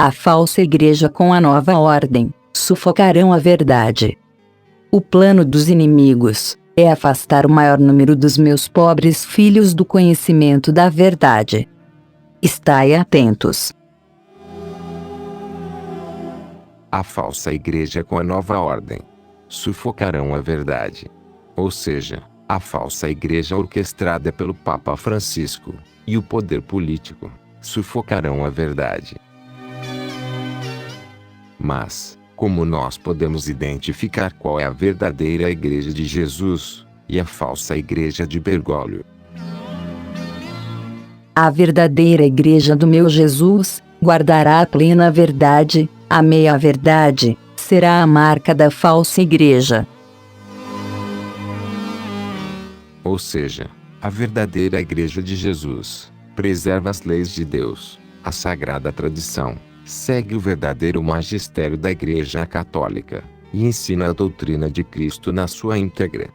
a falsa igreja com a nova ordem, sufocarão a verdade. O plano dos inimigos é afastar o maior número dos meus pobres filhos do conhecimento da verdade. Estai atentos. A falsa igreja com a nova ordem sufocarão a verdade. Ou seja, a falsa igreja orquestrada pelo Papa Francisco e o poder político sufocarão a verdade. Mas, como nós podemos identificar qual é a verdadeira igreja de Jesus e a falsa igreja de Bergoglio? A verdadeira igreja do meu Jesus guardará a plena verdade, a meia-verdade será a marca da falsa igreja. Ou seja, a verdadeira igreja de Jesus preserva as leis de Deus, a sagrada tradição, segue o verdadeiro magistério da Igreja Católica e ensina a doutrina de Cristo na sua íntegra.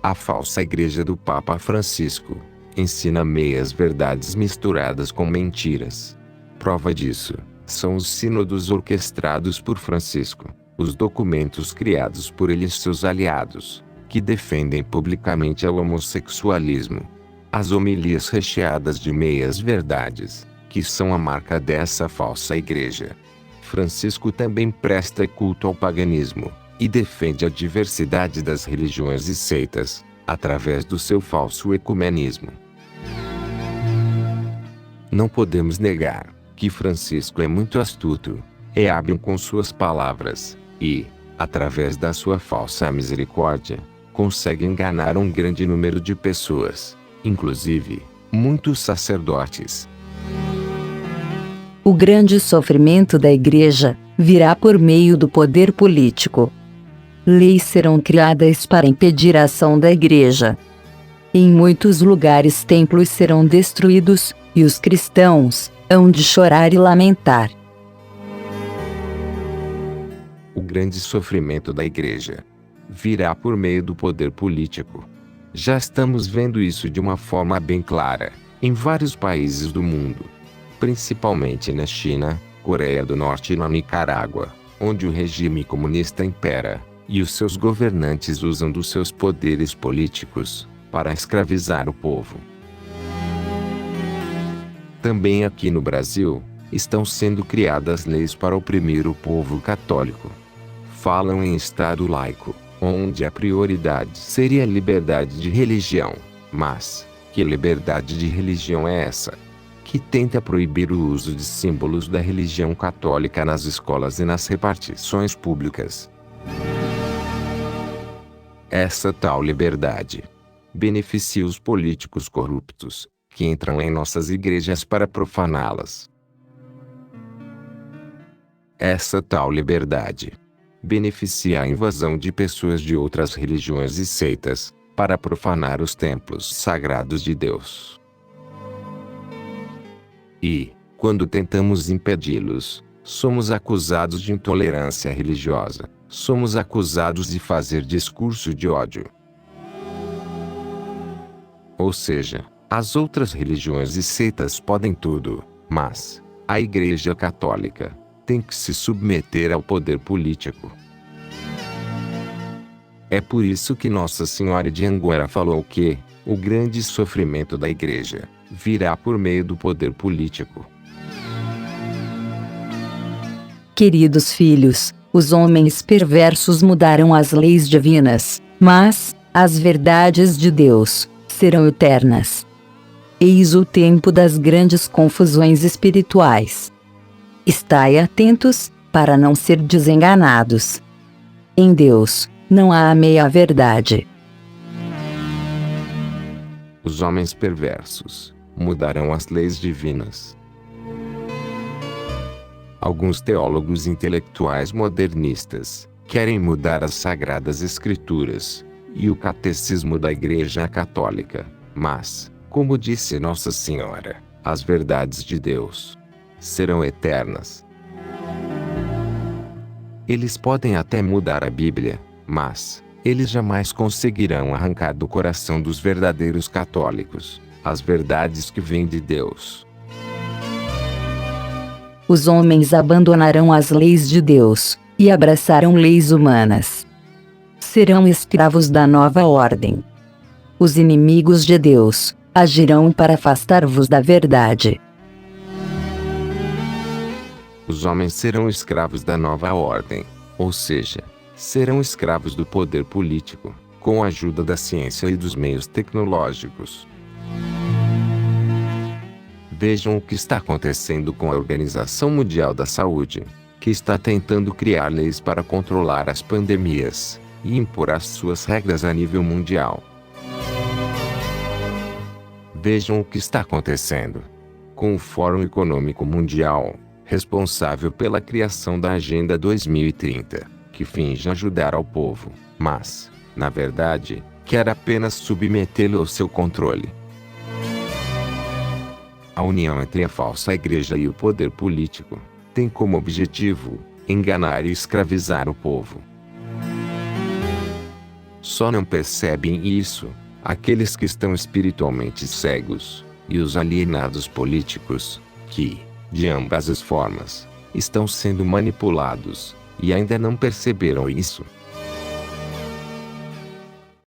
A falsa igreja do Papa Francisco ensina meias verdades misturadas com mentiras. Prova disso são os sínodos orquestrados por Francisco, os documentos criados por ele e seus aliados, que defendem publicamente o homossexualismo, as homilias recheadas de meias verdades, que são a marca dessa falsa igreja. Francisco também presta culto ao paganismo e defende a diversidade das religiões e seitas, através do seu falso ecumenismo. Não podemos negar que Francisco é muito astuto, é hábil com suas palavras, e, através da sua falsa misericórdia, consegue enganar um grande número de pessoas, inclusive, muitos sacerdotes. O grande sofrimento da igreja virá por meio do poder político. Leis serão criadas para impedir a ação da igreja. Em muitos lugares templos serão destruídos, e os cristãos hão de chorar e lamentar. O grande sofrimento da igreja virá por meio do poder político. Já estamos vendo isso de uma forma bem clara, em vários países do mundo. Principalmente na China, Coreia do Norte e na Nicarágua, onde o regime comunista impera, e os seus governantes usam dos seus poderes políticos para escravizar o povo. Também aqui no Brasil, estão sendo criadas leis para oprimir o povo católico. Falam em Estado laico, onde a prioridade seria a liberdade de religião. Mas, que liberdade de religião é essa? Que tenta proibir o uso de símbolos da religião católica nas escolas e nas repartições públicas. Essa tal liberdade beneficia os políticos corruptos, que entram em nossas igrejas para profaná-las. Essa tal liberdade beneficia a invasão de pessoas de outras religiões e seitas, para profanar os templos sagrados de Deus. E, quando tentamos impedi-los, somos acusados de intolerância religiosa, somos acusados de fazer discurso de ódio. Ou seja, as outras religiões e seitas podem tudo, mas a Igreja Católica tem que se submeter ao poder político. É por isso que Nossa Senhora de Anguera falou que o grande sofrimento da Igreja virá por meio do poder político. Queridos filhos, os homens perversos mudarão as leis divinas, mas as verdades de Deus serão eternas. Eis o tempo das grandes confusões espirituais. Estai atentos, para não ser desenganados. Em Deus, não há a meia-verdade. Os homens perversos mudarão as leis divinas. Alguns teólogos intelectuais modernistas querem mudar as Sagradas Escrituras e o Catecismo da Igreja Católica, mas, como disse Nossa Senhora, as verdades de Deus serão eternas. Eles podem até mudar a Bíblia, mas eles jamais conseguirão arrancar do coração dos verdadeiros católicos as verdades que vêm de Deus. os homens abandonarão as leis de Deus e abraçarão leis humanas. Serão escravos da nova ordem. Os inimigos de Deus agirão para afastar-vos da verdade. Os homens serão escravos da nova ordem, ou seja, serão escravos do poder político, com a ajuda da ciência e dos meios tecnológicos. Vejam o que está acontecendo com a Organização Mundial da Saúde, que está tentando criar leis para controlar as pandemias e impor as suas regras a nível mundial. Vejam o que está acontecendo com o Fórum Econômico Mundial, responsável pela criação da Agenda 2030, que finge ajudar ao povo, mas, na verdade, quer apenas submetê-lo ao seu controle. A união entre a falsa igreja e o poder político tem como objetivo enganar e escravizar o povo. Só não percebem isso aqueles que estão espiritualmente cegos e os alienados políticos, que, de ambas as formas, estão sendo manipulados e ainda não perceberam isso.